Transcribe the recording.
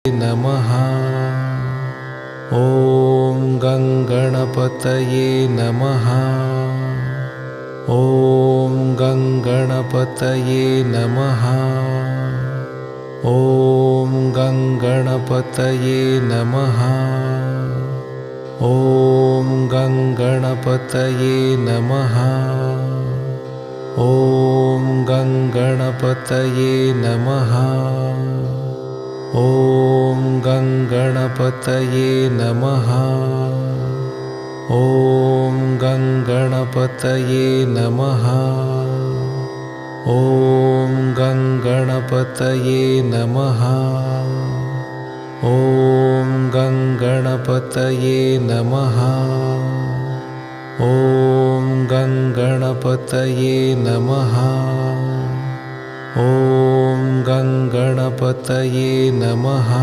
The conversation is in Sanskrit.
नमः। ॐ गं गणपतये नमः। ॐ गं गणपतये नमः। ॐ गं गणपतये नमः। ॐ गं गणपतये नमः। ॐ गं गणपतये नमः। ॐ गं गणपतये नमः। ॐ गं गणपतये नमः। ॐ गं गणपतये नमः। ॐ गं गणपतये नमः। ॐ गं गणपतये नमः। ॐ गं गणपतये नमः।